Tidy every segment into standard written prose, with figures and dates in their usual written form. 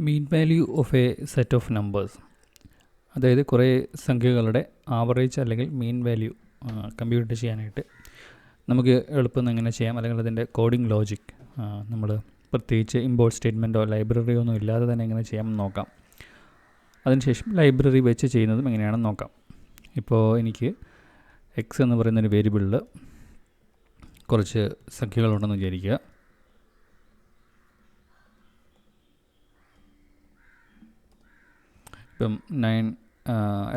Mean value of A set of numbers, അതായത് കുറേ സംഖ്യകളുടെ ആവറേജ് അല്ലെങ്കിൽ മീൻ വാല്യൂ കമ്പ്യൂട്ട് ചെയ്യാനായിട്ട് നമുക്ക് എളുപ്പം എങ്ങനെ ചെയ്യാം, അല്ലെങ്കിൽ അതിൻ്റെ കോഡിംഗ് ലോജിക് നമ്മൾ പ്രത്യേകിച്ച് ഇമ്പോർട്ട് സ്റ്റേറ്റ്മെൻറ്റോ ലൈബ്രറിയോ ഒന്നും ഇല്ലാതെ തന്നെ എങ്ങനെ ചെയ്യാമെന്ന് നോക്കാം. അതിനുശേഷം ലൈബ്രറി വെച്ച് ചെയ്യുന്നതും എങ്ങനെയാണെന്ന് നോക്കാം. ഇപ്പോൾ എനിക്ക് എക്സ് എന്ന് പറയുന്നൊരു വേരിയബിളിൽ കുറച്ച് സംഖ്യകളുണ്ടെന്ന് വിചാരിക്കുക. ഇപ്പം 9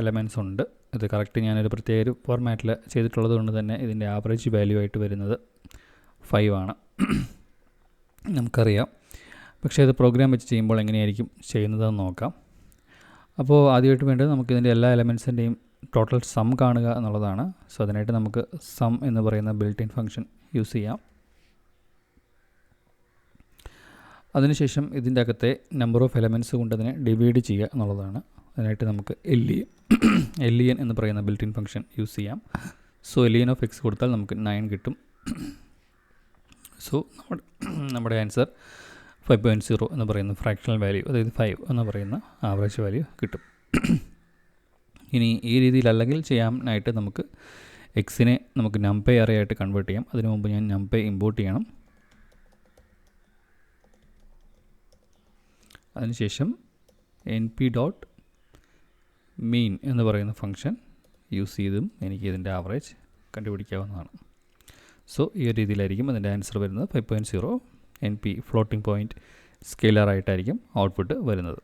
എലമെൻറ്റ്സ് ഉണ്ട്. ഇത് കറക്റ്റ് ഞാനൊരു പ്രത്യേക ഒരു ഫോർമാറ്റിൽ ചെയ്തിട്ടുള്ളത് കൊണ്ട് തന്നെ ഇതിൻ്റെ ആവറേജ് വാല്യൂ ആയിട്ട് വരുന്നത് 5 ആണ്, നമുക്കറിയാം. പക്ഷേ ഇത് പ്രോഗ്രാം വെച്ച് ചെയ്യുമ്പോൾ എങ്ങനെയായിരിക്കും ചെയ്യുന്നതെന്ന് നോക്കാം. അപ്പോൾ ആദ്യമായിട്ട് വേണ്ടത് നമുക്കിതിൻ്റെ എല്ലാ എലമെൻറ്റ്സിൻ്റെയും ടോട്ടൽ സം കാണുക എന്നുള്ളതാണ്. സോ അതിനായിട്ട് നമുക്ക് സം എന്ന് പറയുന്ന ബിൽറ്റ് ഇൻ ഫംഗ്ഷൻ യൂസ് ചെയ്യാം. അതിനുശേഷം ഇതിൻ്റെ അകത്തെ നമ്പർ ഓഫ് എലമെൻറ്റ്സ് കൊണ്ട് അതിനെ ഡിവൈഡ് ചെയ്യുക എന്നുള്ളതാണ്. അതിനായിട്ട് നമുക്ക് len എന്ന് പറയുന്ന ബിൽറ്റ് ഇൻ ഫംഗ്ഷൻ യൂസ് ചെയ്യാം. സോ len ഓഫ് എക്സ് കൊടുത്താൽ നമുക്ക് 9 കിട്ടും. സോ നമ്മുടെ ആൻസർ 5.0 എന്ന് പറയുന്ന ഫ്രാക്ഷണൽ വാല്യൂ, അതായത് 5 എന്ന് പറയുന്ന ആവറേജ് വാല്യൂ കിട്ടും. ഇനി ഈ രീതിയിലല്ലെങ്കിൽ ചെയ്യാനായിട്ട് നമുക്ക് എക്സിനെ നമുക്ക് നംപൈ അറേ ആയിട്ട് കൺവേർട്ട് ചെയ്യാം. അതിനു മുമ്പ് ഞാൻ നംപൈ ഇമ്പോർട്ട് ചെയ്യണം. അതിനുശേഷം np.mean എന്ന് പറയുന്ന ഫംഗ്ഷൻ യൂസ് ചെയ്തും എനിക്ക് ഇതിൻ്റെ ആവറേജ് കണ്ടുപിടിക്കാവുന്നതാണ്. സോ ഈ ഒരു രീതിയിലായിരിക്കും അതിൻ്റെ ആൻസർ വരുന്നത്. 5.0 np ഫ്ലോട്ടിംഗ് പോയിൻറ്റ് സ്കെയിലർ ആയിട്ടായിരിക്കും ഔട്ട്പുട്ട് വരുന്നത്.